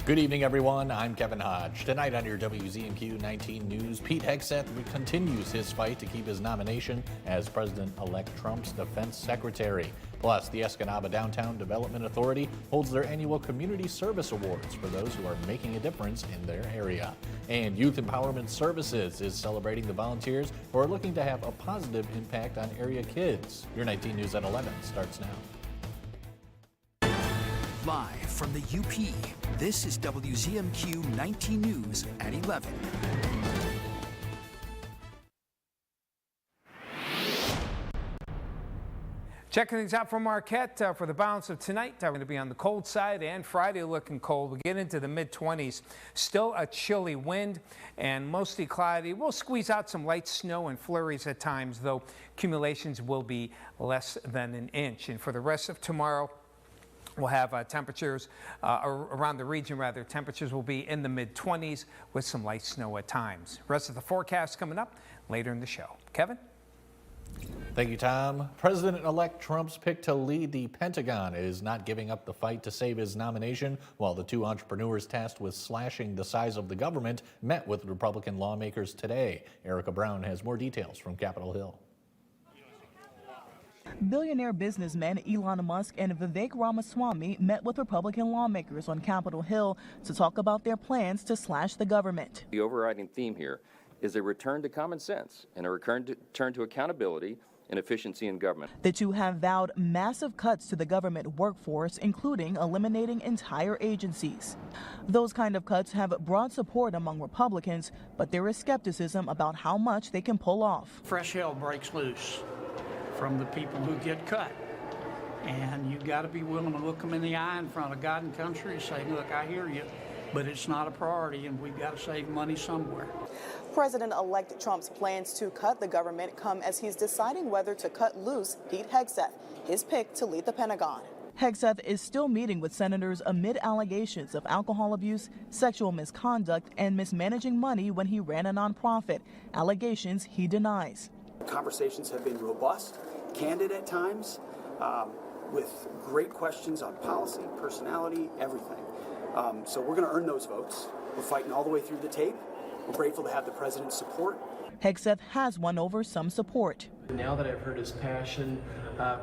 Good evening, everyone. I'm Kevin Hodge. Tonight on your WZMQ 19 News, Pete Hegseth continues his fight to keep his nomination as President-elect Trump's defense secretary. Plus, the Escanaba Downtown Development Authority holds their annual Community Service Awards for those who are making a difference in their area. And Youth Empowerment Services is celebrating the volunteers who are looking to have a positive impact on area kids. Your 19 News at 11 starts now. Live from the UP, this is WZMQ 19 News at 11. Checking things out from Marquette for the balance of tonight. We're going to be on the cold side, and Friday looking cold. We get into the mid-20s. Still a chilly wind and mostly cloudy. We'll squeeze out some light snow and flurries at times, though accumulations will be less than an inch. And for the rest of tomorrow, we'll have temperatures around the region, temperatures will be in the mid-20s with some light snow at times. Rest of the forecast coming up later in the show. Kevin? Thank you, Tom. President-elect Trump's pick to lead the Pentagon is not giving up the fight to save his nomination, while the two entrepreneurs tasked with slashing the size of the government met with Republican lawmakers today. Erica Brown has more details from Capitol Hill. Billionaire businessmen Elon Musk and Vivek Ramaswamy met with Republican lawmakers on Capitol Hill to talk about their plans to slash the government. The overriding theme here is a return to common sense and a return to accountability and efficiency in government. The two have vowed massive cuts to the government workforce, including eliminating entire agencies. Those kind of cuts have broad support among Republicans, but there is skepticism about how much they can pull off. Fresh hell breaks loose from the people who get cut. And you've got to be willing to look them in the eye in front of God and country and say, look, I hear you, but it's not a priority and we've got to save money somewhere. President-elect Trump's plans to cut the government come as he's deciding whether to cut loose Pete Hegseth, his pick to lead the Pentagon. Hegseth is still meeting with senators amid allegations of alcohol abuse, sexual misconduct, and mismanaging money when he ran a nonprofit, allegations he denies. Conversations have been robust, candid at times, with great questions on policy, personality, everything. So we're going to earn those votes. We're fighting all the way through the tape. We're grateful to have the president's support. Hegseth has won over some support. Now that I've heard his passion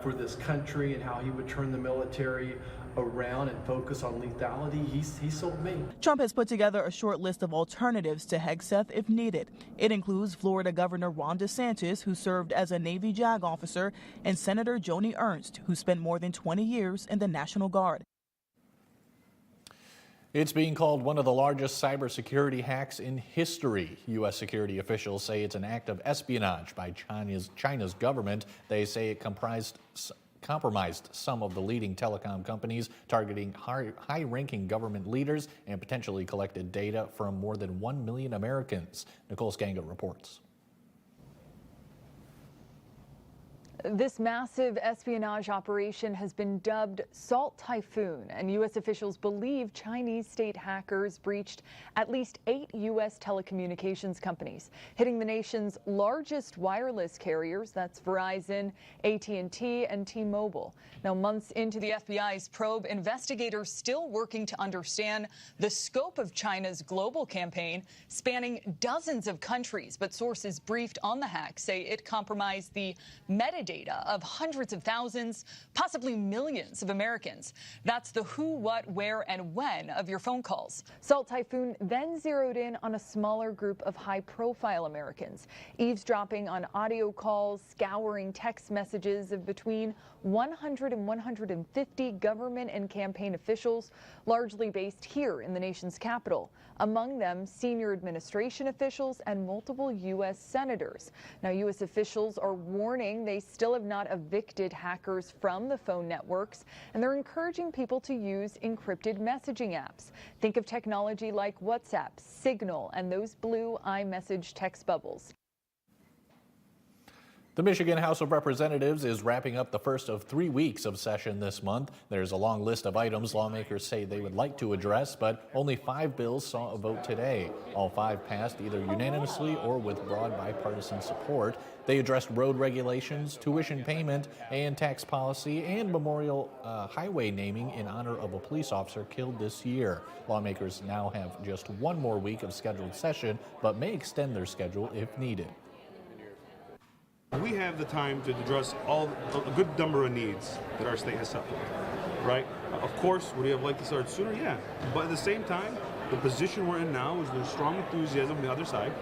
for this country and how he would turn the military around and focus on lethality, he sold me. Trump has put together a short list of alternatives to Hegseth if needed. It includes Florida Governor Ron DeSantis, who served as a Navy JAG officer, and Senator Joni Ernst, who spent more than 20 years in the National Guard. It's being called one of the largest cybersecurity hacks in history. U.S. security officials say it's an act of espionage by China's government. They say it compromised some of the leading telecom companies, targeting high-ranking government leaders, and potentially collected data from more than 1 million Americans. Nicole Skanga reports. This massive espionage operation has been dubbed Salt Typhoon, and U.S. officials believe Chinese state hackers breached at least 8 U.S. telecommunications companies, hitting the nation's largest wireless carriers, that's Verizon, AT&T, and T-Mobile. Now, months into the FBI's probe, investigators still working to understand the scope of China's global campaign, spanning dozens of countries, but sources briefed on the hack say it compromised the metadata of hundreds of thousands, possibly millions of Americans. That's the who, what, where, and when of your phone calls. Salt Typhoon then zeroed in on a smaller group of high-profile Americans, eavesdropping on audio calls, scouring text messages of between 100 and 150 government and campaign officials, largely based here in the nation's capital. Among them, senior administration officials and multiple U.S. senators. Now, U.S. officials are warning they still have not evicted hackers from the phone networks, and they're encouraging people to use encrypted messaging apps. Think of technology like WhatsApp, Signal, and those blue iMessage text bubbles. The Michigan House of Representatives is wrapping up the first of 3 weeks of session this month. There's a long list of items lawmakers say they would like to address, but only 5 bills saw a vote today. All 5 passed either unanimously or with broad bipartisan support. They addressed road regulations, tuition payment, and tax policy, and memorial highway naming in honor of a police officer killed this year. Lawmakers now have just 1 more week of scheduled session, but may extend their schedule if needed. We have the time to address a good number of needs that our state has set forth, right? Of course, would we have liked to start sooner? Yeah. But at the same time, the position we're in now is there's strong enthusiasm on the other side.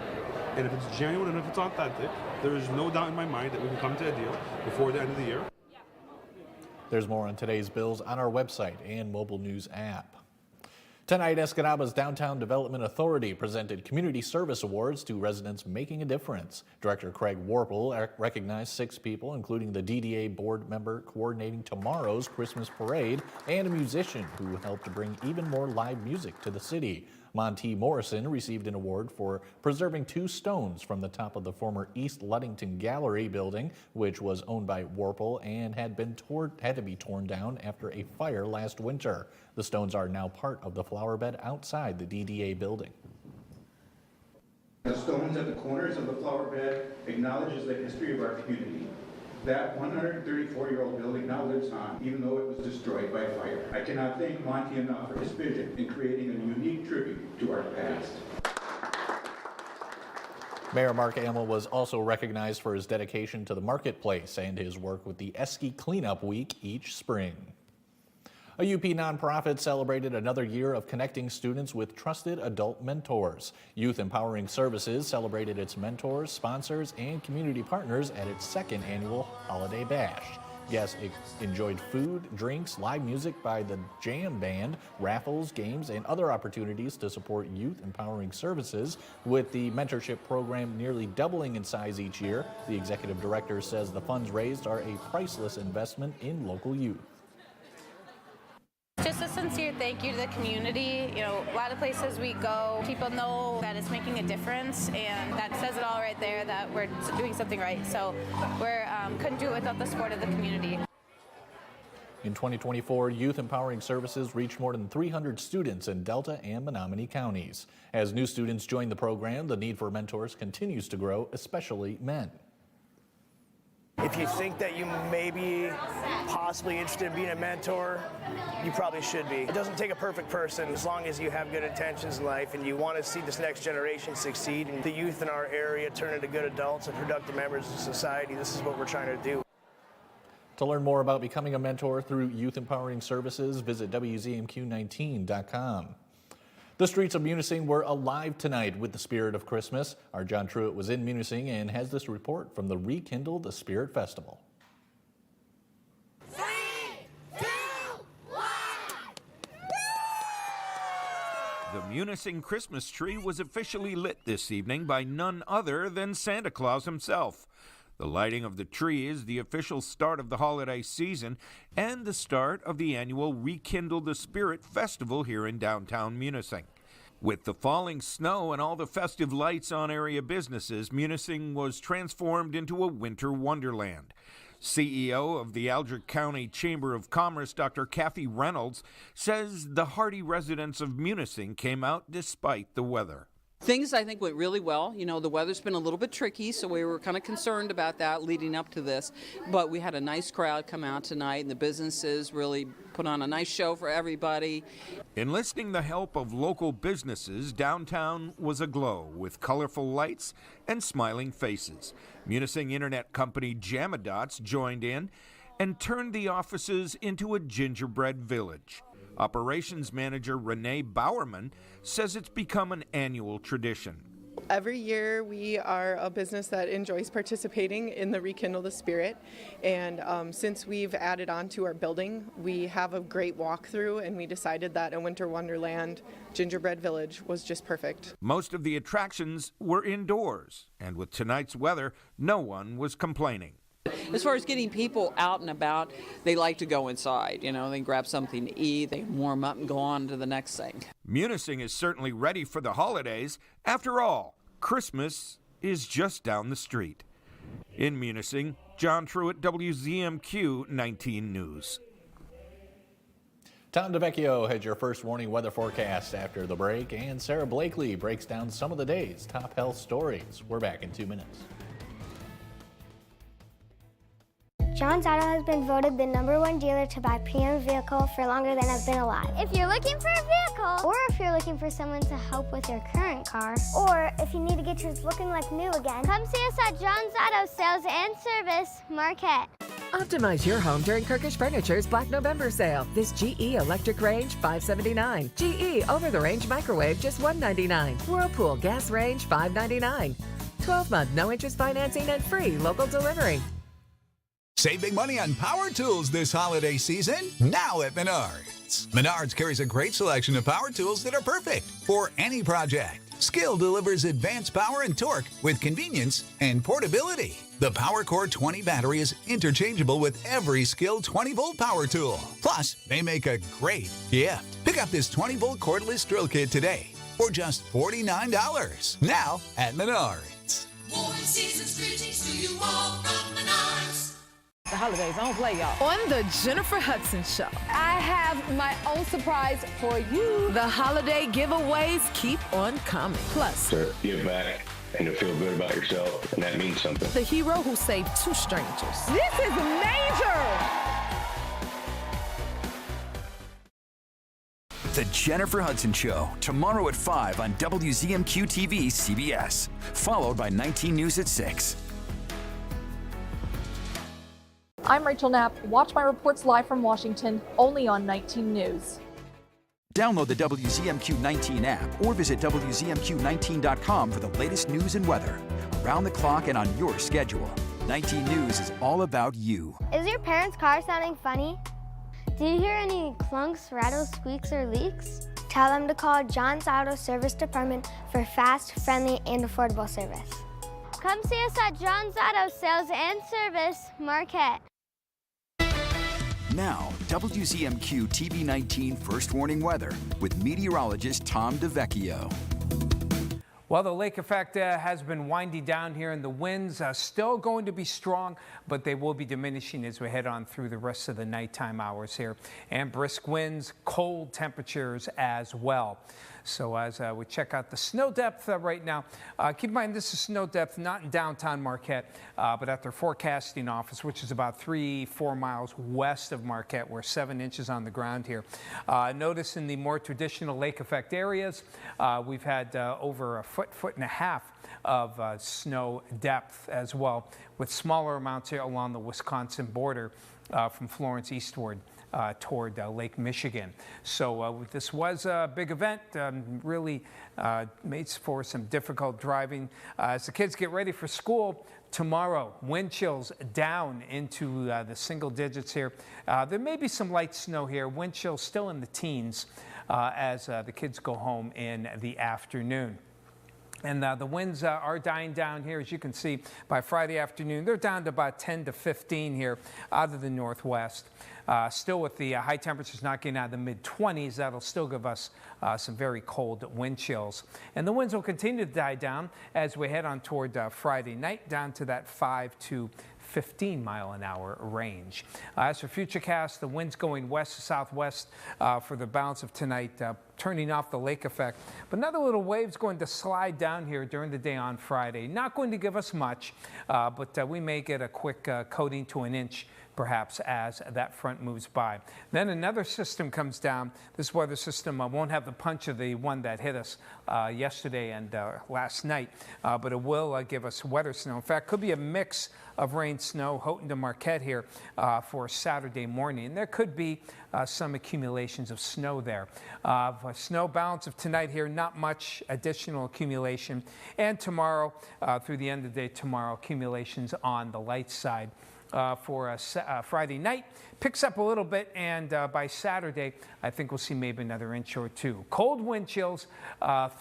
And if it's genuine and if it's authentic, there is no doubt in my mind that we can come to a deal before the end of the year. There's more on today's bills on our website and mobile news app. Tonight, Escanaba's Downtown Development Authority presented Community Service Awards to residents making a difference. Director Craig Warple recognized 6 people, including the DDA board member coordinating tomorrow's Christmas parade and a musician who helped bring even more live music to the city. Monty Morrison received an award for preserving 2 stones from the top of the former East Ludington Gallery building, which was owned by Warple and had to be torn down after a fire last winter. The stones are now part of the flower bed outside the DDA building. The stones at the corners of the flower bed acknowledges the history of our community. That 134-year-old building now lives on, even though it was destroyed by fire. I cannot thank Monty enough for his vision in creating a unique tribute to our past. Mayor Mark Amel was also recognized for his dedication to the marketplace and his work with the Esky Cleanup Week each spring. A UP nonprofit celebrated another year of connecting students with trusted adult mentors. Youth Empowering Services celebrated its mentors, sponsors, and community partners at its 2nd annual Holiday Bash. Guests enjoyed food, drinks, live music by the Jam Band, raffles, games, and other opportunities to support Youth Empowering Services. With the mentorship program nearly doubling in size each year, the executive director says the funds raised are a priceless investment in local youth. Just a sincere thank you to the community. You know, a lot of places we go, people know that it's making a difference, and that says it all right there that we're doing something right. So we're couldn't do it without the support of the community. In 2024, Youth Empowering Services reached more than 300 students in Delta and Menominee counties. As new students join the program, the need for mentors continues to grow, especially men. If you think that you may be possibly interested in being a mentor, you probably should be. It doesn't take a perfect person as long as you have good intentions in life and you want to see this next generation succeed and the youth in our area turn into good adults and productive members of society. This is what we're trying to do. To learn more about becoming a mentor through Youth Empowering Services, visit WZMQ19.com. The streets of Munising were alive tonight with the spirit of Christmas. Our John Truitt was in Munising and has this report from the Rekindle the Spirit Festival. 3, 2, 1. The Munising Christmas tree was officially lit this evening by none other than Santa Claus himself. The lighting of the tree is the official start of the holiday season and the start of the annual Rekindle the Spirit Festival here in downtown Munising. With the falling snow and all the festive lights on area businesses, Munising was transformed into a winter wonderland. CEO of the Alger County Chamber of Commerce, Dr. Kathy Reynolds, says the hardy residents of Munising came out despite the weather. Things I think went really well. You know, the weather's been a little bit tricky, so we were kind of concerned about that leading up to this. But we had a nice crowd come out tonight, and the businesses really put on a nice show for everybody. Enlisting the help of local businesses, downtown was aglow with colorful lights and smiling faces. Munising internet company Jamadots joined in and turned the offices into a gingerbread village. Operations manager Renee Bowerman says it's become an annual tradition. Every year we are a business that enjoys participating in the Rekindle the Spirit, and since we've added on to our building, we have a great walkthrough, and we decided that a Winter Wonderland Gingerbread Village was just perfect. Most of the attractions were indoors, and with tonight's weather, no one was complaining. As far as getting people out and about, they like to go inside. You know, they grab something to eat, they warm up and go on to the next thing. Munising is certainly ready for the holidays. After all, Christmas is just down the street. In Munising, John Truitt, WZMQ 19 News. Tom DeVecchio had your first morning weather forecast after the break, and Sarah Blakely breaks down some of the day's top health stories. We're back in 2 minutes. John's Auto has been voted the #1 dealer to buy pre-owned vehicle for longer than I've been alive. If you're looking for a vehicle, or if you're looking for someone to help with your current car, or if you need to get yours looking like new again, come see us at John's Auto Sales and Service, Marquette. Optimize your home during Kirkish Furniture's Black November sale. This GE electric range, $579. GE over-the-range microwave, just $199. Whirlpool gas range, $599. 12-month no-interest financing and free local delivery. Save big money on power tools this holiday season, now at Menards. Menards carries a great selection of power tools that are perfect for any project. Skill delivers advanced power and torque with convenience and portability. The PowerCore 20 battery is interchangeable with every Skill 20-volt power tool. Plus, they make a great gift. Pick up this 20-volt cordless drill kit today for just $49. Now at Menards. Warm season's greetings to you all from Menards. The holidays, I don't play, y'all. On the Jennifer Hudson Show, I have my own surprise for you. The holiday giveaways keep on coming. Plus, to give back and to feel good about yourself, and that means something. the hero who saved 2 strangers. This is major! The Jennifer Hudson Show, tomorrow at 5 on WZMQ TV CBS, followed by 19 News at 6. I'm Rachel Knapp. Watch my reports live from Washington, only on 19 News. Download the WZMQ 19 app or visit WZMQ19.com for the latest news and weather, around the clock and on your schedule. 19 News is all about you. Is your parents' car sounding funny? Do you hear any clunks, rattles, squeaks, or leaks? Tell them to call John's Auto Service Department for fast, friendly, and affordable service. Come see us at John's Auto Sales and Service, Marquette. Now, WZMQ TV 19 First Warning Weather with meteorologist Tom DeVecchio. Well, the lake effect has been winding down here, and the winds are still going to be strong, but they will be diminishing as we head on through the rest of the nighttime hours here. And brisk winds, cold temperatures as well. So as we check out the snow depth right now, keep in mind this is snow depth not in downtown Marquette, but at their forecasting office, which is about 3-4 miles west of Marquette. We're 7 inches on the ground here. Notice in the more traditional lake effect areas, we've had over a foot and a half of snow depth as well, with smaller amounts here along the Wisconsin border from Florence eastward. Toward Lake Michigan. So this was a big event, really made for some difficult driving. As the kids get ready for school tomorrow, wind chills down into the single digits here. There may be some light snow here, wind chills still in the teens as the kids go home in the afternoon. And the winds are dying down here. As you can see, by Friday afternoon, they're down to about 10 to 15 here out of the northwest. Still with the high temperatures not getting out of the mid-20s, that'll still give us some very cold wind chills. And the winds will continue to die down as we head on toward Friday night, down to that 5 to 15 mile an hour range. As for Futurecast, the winds going west to southwest for the balance of tonight, turning off the lake effect. But another little wave's going to slide down here during the day on Friday. Not going to give us much, but we may get a quick coating to an inch perhaps as that front moves by. Then another system comes down. This weather system won't have the punch of the one that hit us yesterday and last night, but it will give us wetter snow. In fact, could be a mix of rain, snow, Houghton to Marquette here for Saturday morning. And there could be some accumulations of snow there. Snow balance of tonight here, not much additional accumulation. And tomorrow, through the end of the day tomorrow, accumulations on the light side. For Friday night, picks up a little bit, and by Saturday, I think we'll see maybe another inch or two. Cold wind chills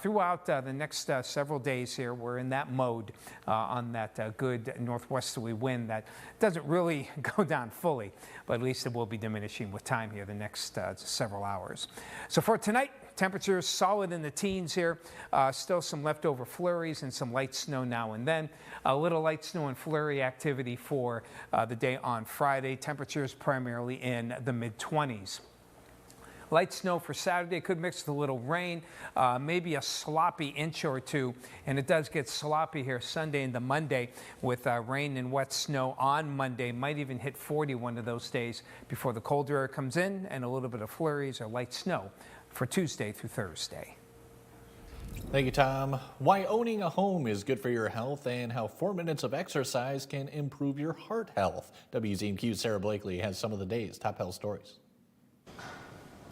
throughout the next several days here. We're in that mode on that good northwesterly wind that doesn't really go down fully, but at least it will be diminishing with time here the next several hours. So for tonight, Temperatures solid in the teens here. Still some leftover flurries and some light snow now and then. A little light snow and flurry activity for the day on Friday. Temperatures primarily in the mid-20s. Light snow for Saturday could mix with a little rain, maybe a sloppy inch or two, and it does get sloppy here Sunday into Monday with rain and wet snow on Monday. Might even hit 40 one of those days before the colder air comes in, and a little bit of flurries or light snow for Tuesday through Thursday. Thank you, Tom. Why owning a home is good for your health and how 4 minutes of exercise can improve your heart health. WZMQ's Sarah Blakely has some of the day's top health stories.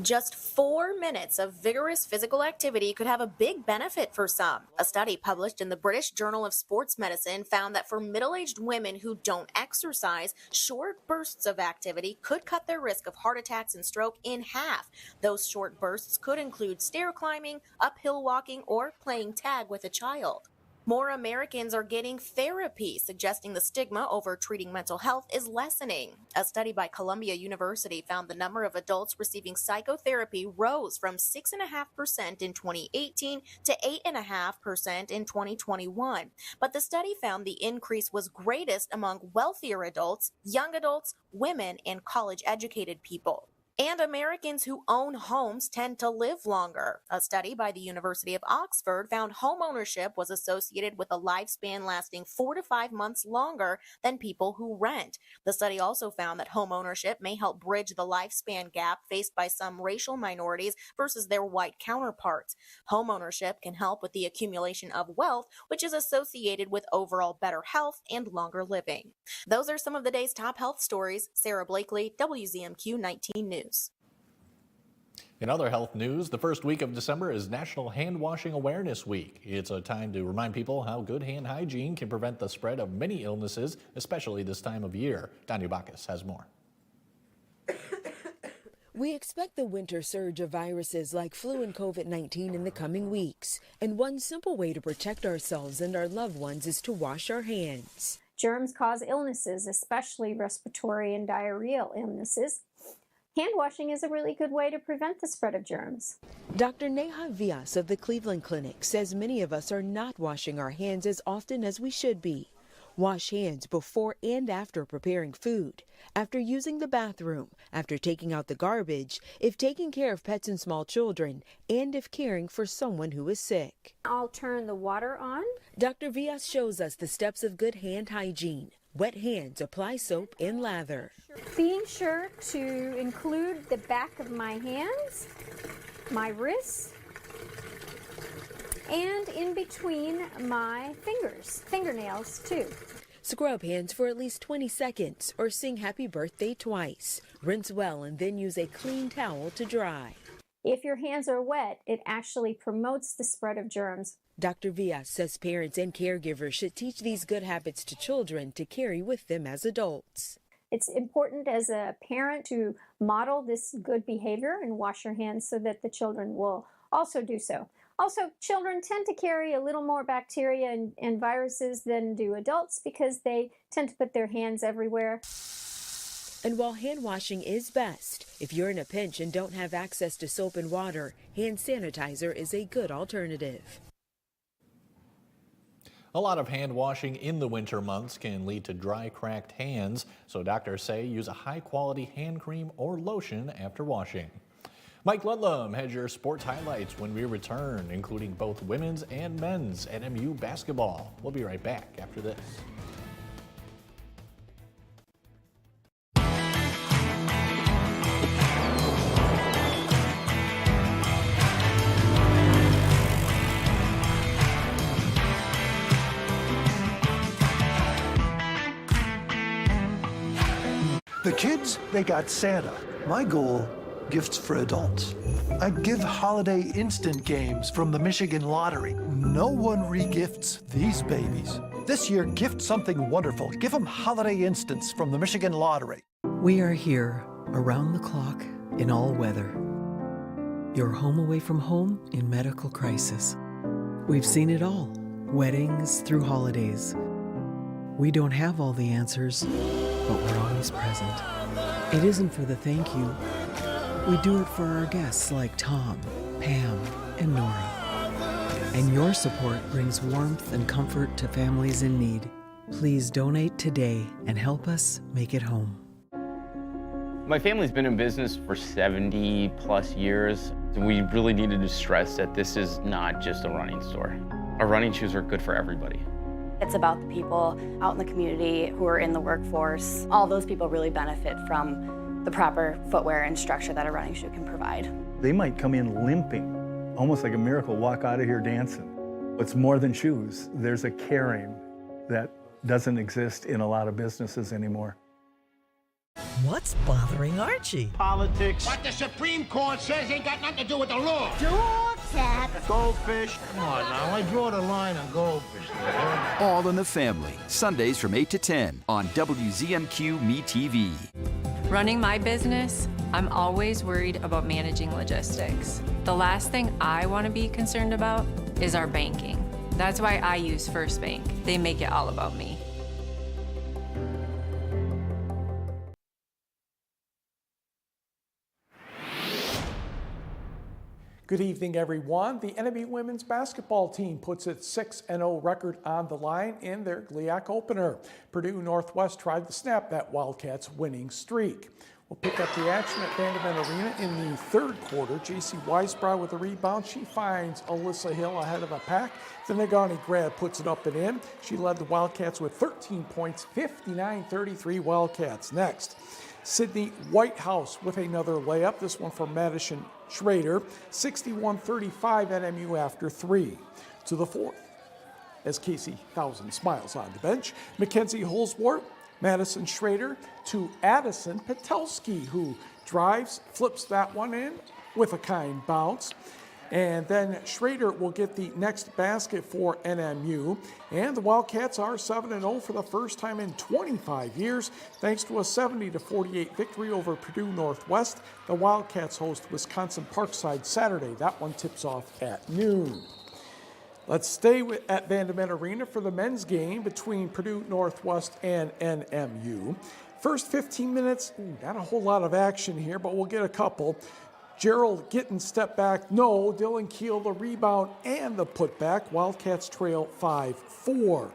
Just 4 minutes of vigorous physical activity could have a big benefit for some. A study published in the British Journal of Sports Medicine found that for middle-aged women who don't exercise, short bursts of activity could cut their risk of heart attacks and stroke in half. Those short bursts could include stair climbing, uphill walking, or playing tag with a child. More Americans are getting therapy, suggesting the stigma over treating mental health is lessening. A study by Columbia University found the number of adults receiving psychotherapy rose from 6.5% in 2018 to 8.5% in 2021. But the study found the increase was greatest among wealthier adults, young adults, women, and college-educated people. And Americans who own homes tend to live longer. A study by the University of Oxford found home ownership was associated with a lifespan lasting 4 to 5 months longer than people who rent. The study also found that home ownership may help bridge the lifespan gap faced by some racial minorities versus their white counterparts. Home ownership can help with the accumulation of wealth, which is associated with overall better health and longer living. Those are some of the day's top health stories. Sarah Blakely, WZMQ 19 News. In other health news, the first week of December is National Hand Washing Awareness Week. It's a time to remind people how good hand hygiene can prevent the spread of many illnesses, especially this time of year. Danya Bacchus has more. We expect the winter surge of viruses like flu and COVID-19 in the coming weeks. And one simple way to protect ourselves and our loved ones is to wash our hands. Germs cause illnesses, especially respiratory and diarrheal illnesses. Hand washing is a really good way to prevent the spread of germs. Dr. Neha Vyas of the Cleveland Clinic says many of us are not washing our hands as often as we should be. Wash hands before and after preparing food, after using the bathroom, after taking out the garbage, if taking care of pets and small children, and if caring for someone who is sick. I'll turn the water on. Dr. Vyas shows us the steps of good hand hygiene. Wet hands, apply soap and lather. Being sure to include the back of my hands, my wrists, and in between my fingers, fingernails too. Scrub hands for at least 20 seconds or sing happy birthday twice. Rinse well and then use a clean towel to dry. If your hands are wet, it actually promotes the spread of germs. Dr. Vyas says parents and caregivers should teach these good habits to children to carry with them as adults. It's important as a parent to model this good behavior and wash your hands so that the children will also do so. Also, children tend to carry a little more bacteria and viruses than do adults because they tend to put their hands everywhere. And while hand washing is best, if you're in a pinch and don't have access to soap and water, hand sanitizer is a good alternative. A lot of hand washing in the winter months can lead to dry, cracked hands, so doctors say use a high-quality hand cream or lotion after washing. Mike Ludlam has your sports highlights when we return, including both women's and men's NMU basketball. We'll be right back after this. The kids, they got Santa. My goal, gifts for adults. I give holiday instant games from the Michigan Lottery. No one regifts these babies. This year, gift something wonderful. Give them holiday instants from the Michigan Lottery. We are here, around the clock, in all weather. Your home away from home in medical crisis. We've seen it all, weddings through holidays. We don't have all the answers, but we're always present. It isn't for the thank you. We do it for our guests like Tom, Pam, and Nora. And your support brings warmth and comfort to families in need. Please donate today and help us make it home. My family's been in business for 70 plus years. We really needed to stress that this is not just a running store. Our running shoes are good for everybody. It's about the people out in the community who are in the workforce. All those people really benefit from the proper footwear and structure that a running shoe can provide. They might come in limping, almost like a miracle, walk out of here dancing. It's more than shoes. There's a caring that doesn't exist in a lot of businesses anymore. What's bothering Archie? Politics. What the Supreme Court says ain't got nothing to do with the law. Goldfish. Come on now, I draw the line on goldfish. All in the Family, Sundays from 8 to 10 on WZMQ Me TV. Running my business, I'm always worried about managing logistics. The last thing I want to be concerned about is our banking. That's why I use First Bank. They make it all about me. Good evening, everyone. The NMU women's basketball team puts its 6-0 record on the line in their GLIAC opener. Purdue Northwest tried to snap that Wildcats winning streak. We'll pick up the action at Vanderbilt Arena in the third quarter. J.C. Weisbrod with a rebound. She finds Alyssa Hill ahead of a pack. The Negaunee grad puts it up and in. She led the Wildcats with 13 points, 59-33 Wildcats. Next, Sydney Whitehouse with another layup. This one for Madison Schrader. 61-35 NMU after 3. To the fourth, as Casey Thousand smiles on the bench, Mackenzie Holsworth, Madison Schrader to Addison Petelski, who drives, flips that one in with a kind bounce. And then Schrader will get the next basket for NMU. And the Wildcats are 7-0 for the first time in 25 years, thanks to a 70-48 victory over Purdue Northwest. The Wildcats host Wisconsin Parkside Saturday. That one tips off at noon. Let's stay at Vanderbilt Arena for the men's game between Purdue Northwest and NMU. First 15 minutes, not a whole lot of action here, but we'll get a couple. Gerald Gittin step back, no. Dylan Keel the rebound and the putback. Wildcats trail 5-4.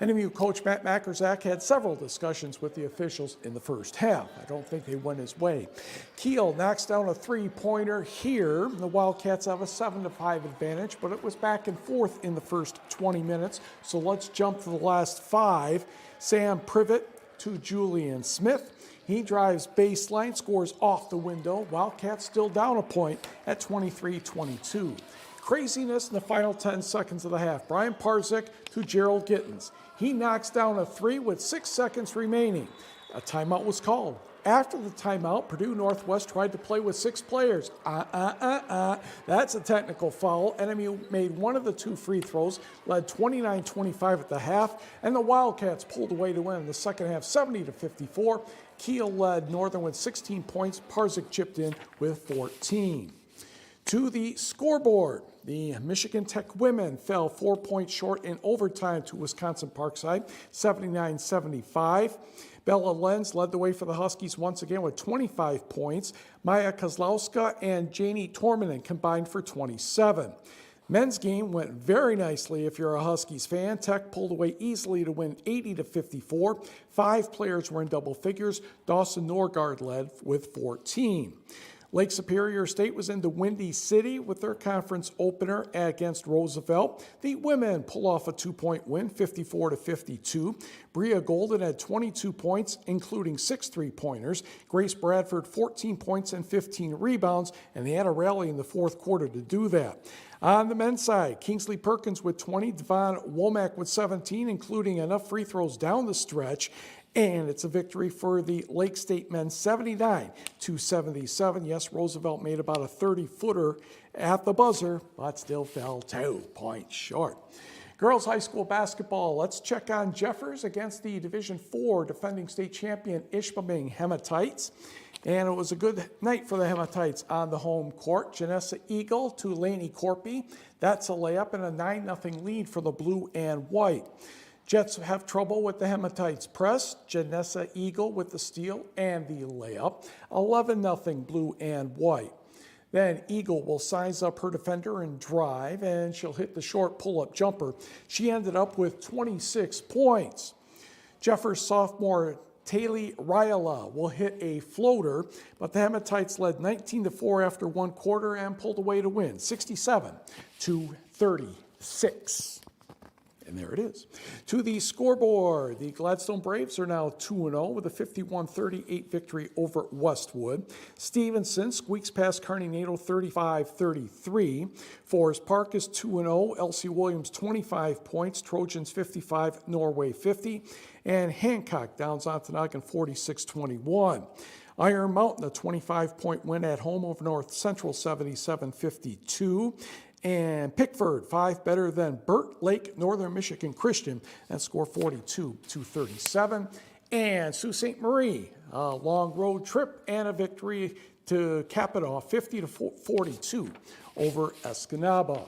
NMU coach Matt Makerzak had several discussions with the officials in the first half. I don't think they went his way. Keel knocks down a three-pointer here. The Wildcats have a 7-5 advantage, but it was back and forth in the first 20 minutes. So let's jump to the last 5. Sam Privet to Julian Smith. He drives baseline, scores off the window. Wildcats still down a point at 23-22. Craziness in the final 10 seconds of the half. Brian Parzik to Gerald Gittins. He knocks down a 3 with 6 seconds remaining. A timeout was called. After the timeout, Purdue Northwest tried to play with 6 players. That's a technical foul. NMU made one of the 2 free throws, led 29-25 at the half, and the Wildcats pulled away to win in the second half, 70-54. Keel led Northern with 16 points. Parzik chipped in with 14. To the scoreboard, the Michigan Tech women fell 4 points short in overtime to Wisconsin Parkside, 79-75. Bella Lenz led the way for the Huskies once again with 25 points. Maya Kozlowska and Janie Tormanen combined for 27. Men's game went very nicely if you're a Huskies fan. Tech pulled away easily to win 80-54. 5 players were in double figures. Dawson Norgard led with 14. Lake Superior State was in the Windy City with their conference opener against Roosevelt. The women pull off a 2-point win, 54-52. Bria Golden had 22 points, including 6 three-pointers. Grace Bradford, 14 points and 15 rebounds, and they had a rally in the fourth quarter to do that. On the men's side, Kingsley Perkins with 20, Devon Womack with 17, including enough free throws down the stretch. And it's a victory for the Lake State men, 79-77. Yes, Roosevelt made about a 30-footer at the buzzer, but still fell 2 points short. Girls high school basketball, let's check on Jeffers against the Division IV defending state champion Ishpeming Hematites. And it was a good night for the Hematites on the home court. Janessa Eagle to Laney Corpy. That's a layup and a 9-0 lead for the blue and white. Jets have trouble with the Hematites press. Janessa Eagle with the steal and the layup. 11-0 blue and white. Then Eagle will size up her defender and drive, and she'll hit the short pull-up jumper. She ended up with 26 points. Jeffers sophomore Taylor Ryala will hit a floater, but the Hematites led 19-4 after one quarter and pulled away to win, 67-36. And there it is. To the scoreboard, the Gladstone Braves are now 2-0 with a 51-38 victory over Westwood. Stevenson squeaks past Kearney Nato 35-33. Forest Park is 2-0. LC Williams 25 points. Trojans 55, Norway 50. And Hancock downs Ontonagon 46-21. Iron Mountain, a 25-point win at home over North Central 77-52. And Pickford, 5 better than Burt Lake Northern Michigan Christian, and score 42-37. And Sault Ste. Marie, a long road trip and a victory to cap it off, 50-42 over Escanaba.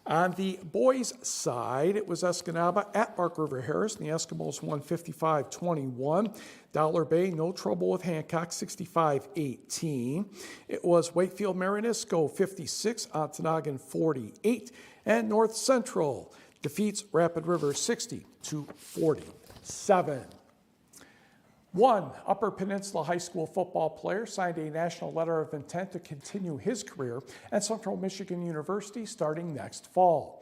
On the boys' side, it was Escanaba at Bark River Harris, and the Eskimos won 55-21. Dollar Bay, no trouble with Hancock, 65-18. It was Wakefield Marinisco, 56, Ontonagon, 48. And North Central defeats Rapid River, 60-47. One Upper Peninsula High School football player signed a national letter of intent to continue his career at Central Michigan University starting next fall.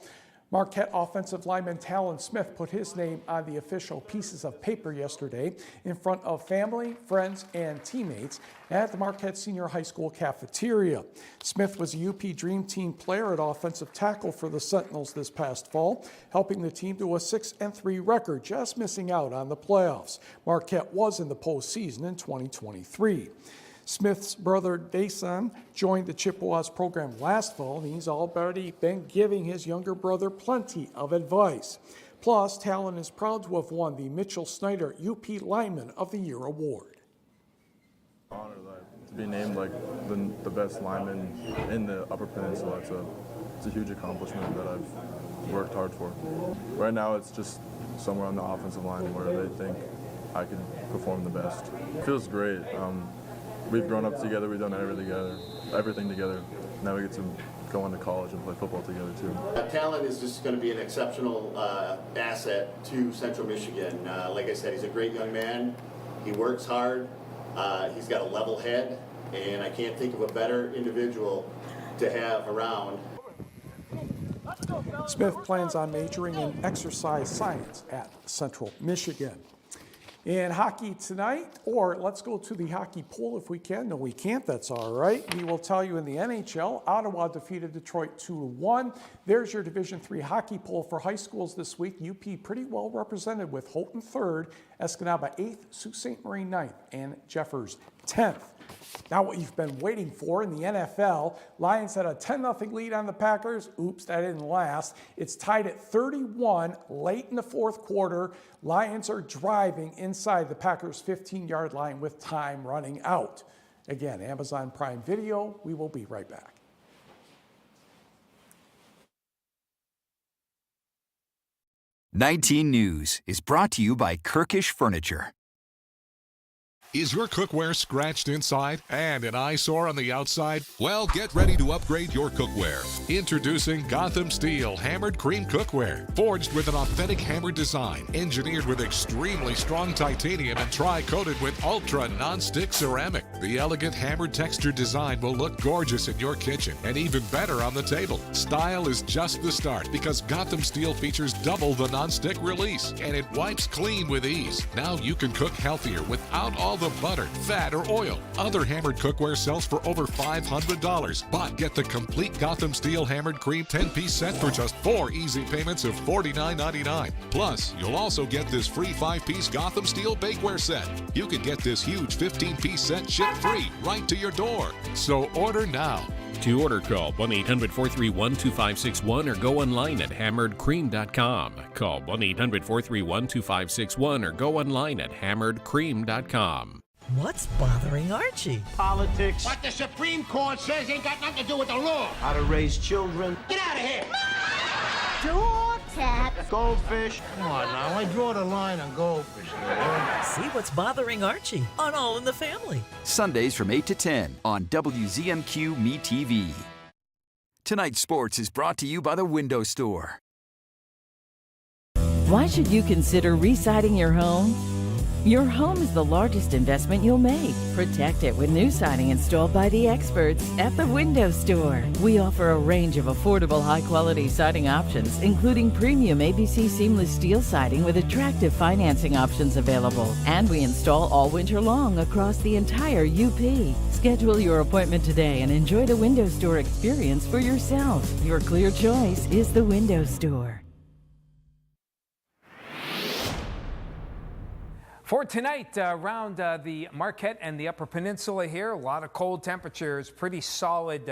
Marquette offensive lineman Talon Smith put his name on the official pieces of paper yesterday in front of family, friends, and teammates at the Marquette Senior High School cafeteria. Smith was a UP Dream Team player at offensive tackle for the Sentinels this past fall, helping the team to a 6-3 record, just missing out on the playoffs. Marquette was in the postseason in 2023. Smith's brother Dason joined the Chippewas program last fall, and he's already been giving his younger brother plenty of advice. Plus, Talon is proud to have won the Mitchell Snyder UP Lineman of the Year award. Honor to be named like the best lineman in the Upper Peninsula. It's a huge accomplishment that I've worked hard for. Right now, it's just somewhere on the offensive line where they think I can perform the best. It feels great. We've grown up together, we've done everything together. Now we get to go on to college and play football together too. Talon is just going to be an exceptional asset to Central Michigan. Like I said, he's a great young man. He works hard. He's got a level head, and I can't think of a better individual to have around. Smith plans on majoring in exercise science at Central Michigan. In hockey tonight, or let's go to the hockey poll if we can. No, we can't. That's all right. We will tell you in the NHL, Ottawa defeated Detroit 2-1. There's your Division III hockey poll for high schools this week. UP pretty well represented with Houghton 3rd, Escanaba 8th, Sault Ste. Marie 9th, and Jeffers 10th. Now what you've been waiting for in the NFL, Lions had a 10-0 lead on the Packers. Oops, that didn't last. It's tied at 31 late in the fourth quarter. Lions are driving inside the Packers' 15-yard line with time running out. Again, Amazon Prime Video. We will be right back. "19 News is brought to you by Kirkish Furniture. Is your cookware scratched inside and an eyesore on the outside? Well, get ready to upgrade your cookware. Introducing Gotham Steel Hammered Cream Cookware. Forged with an authentic hammered design, engineered with extremely strong titanium and tri-coated with ultra non-stick ceramic. The elegant hammered texture design will look gorgeous in your kitchen and even better on the table. Style is just the start because Gotham Steel features double the non-stick release and it wipes clean with ease. Now you can cook healthier without all the butter, fat, or oil. Other hammered cookware sells for over $500, but get the complete Gotham Steel Hammered Cream 10-piece set for just 4 easy payments of $49.99. Plus, you'll also get this free 5-piece Gotham Steel bakeware set. You can get this huge 15-piece set shipped free right to your door. So order now. To order, call 1-800-431-2561 or go online at hammeredcream.com. Call 1-800-431-2561 or go online at hammeredcream.com. What's bothering Archie? Politics. What the Supreme Court says ain't got nothing to do with the law. How to raise children. Get out of here! Dogs? cat. Goldfish. Come on now, I draw the line on goldfish. See what's bothering Archie on All in the Family. Sundays from 8 to 10 on WZMQ Me TV. Tonight's sports is brought to you by the Window Store. Why should you consider re-siding your home? Your home is the largest investment you'll make. Protect it with new siding installed by the experts at the Window Store. We offer a range of affordable, high-quality siding options, including premium ABC seamless steel siding with attractive financing options available. And we install all winter long across the entire UP. Schedule your appointment today and enjoy the Window Store experience for yourself. Your clear choice is the Window Store. For tonight, around the Marquette and the Upper Peninsula here, a lot of cold temperatures, pretty solid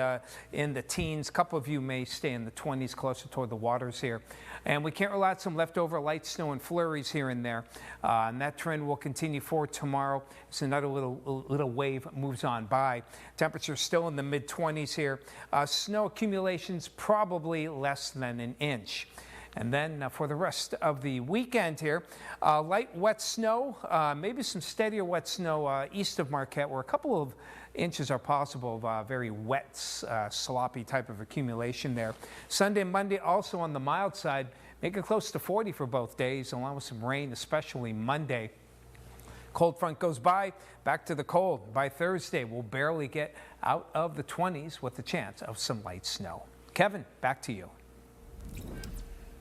in the teens. A couple of you may stay in the 20s, closer toward the waters here. And we can't rely on some leftover light snow and flurries here and there. And that trend will continue for tomorrow as another little wave moves on by. Temperatures still in the mid-20s here. Snow accumulations probably less than an inch. And then for the rest of the weekend here, light wet snow, maybe some steadier wet snow east of Marquette, where a couple of inches are possible of very wet, sloppy type of accumulation there. Sunday and Monday also on the mild side, make it close to 40 for both days, along with some rain, especially Monday. Cold front goes by, back to the cold. By Thursday, we'll barely get out of the 20s with the chance of some light snow. Kevin, back to you.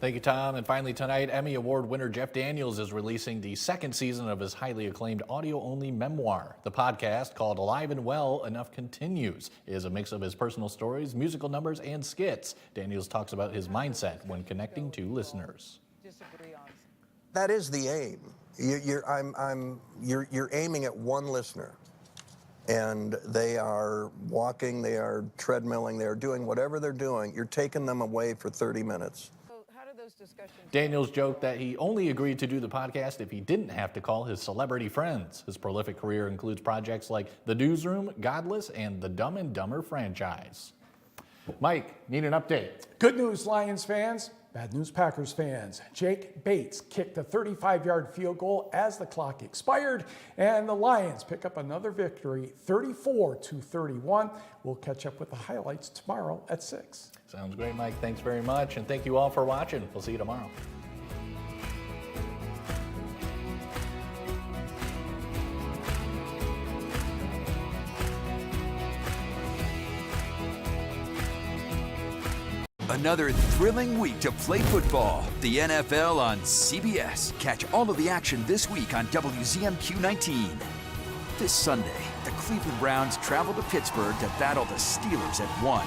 Thank you, Tom. And finally tonight, Emmy Award winner Jeff Daniels is releasing the second season of his highly acclaimed audio-only memoir. The podcast, called Alive and Well Enough Continues, is a mix of his personal stories, musical numbers, and skits. Daniels talks about his mindset when connecting to listeners. That is the aim. You're aiming at one listener. And they are walking, they are treadmilling, they are doing whatever they're doing. You're taking them away for 30 minutes. Daniels joked that he only agreed to do the podcast if he didn't have to call his celebrity friends. His prolific career includes projects like The Newsroom, Godless, and the Dumb and Dumber franchise. Mike, need an update. Good news, Lions fans. Bad news, Packers fans. Jake Bates kicked a 35-yard field goal as the clock expired, and the Lions pick up another victory, 34-31. We'll catch up with the highlights tomorrow at 6. Sounds great, Mike. Thanks very much, and thank you all for watching. We'll see you tomorrow. Another thrilling week to play football. The NFL on CBS. Catch all of the action this week on WZMQ 19. This Sunday, the Cleveland Browns travel to Pittsburgh to battle the Steelers at 1.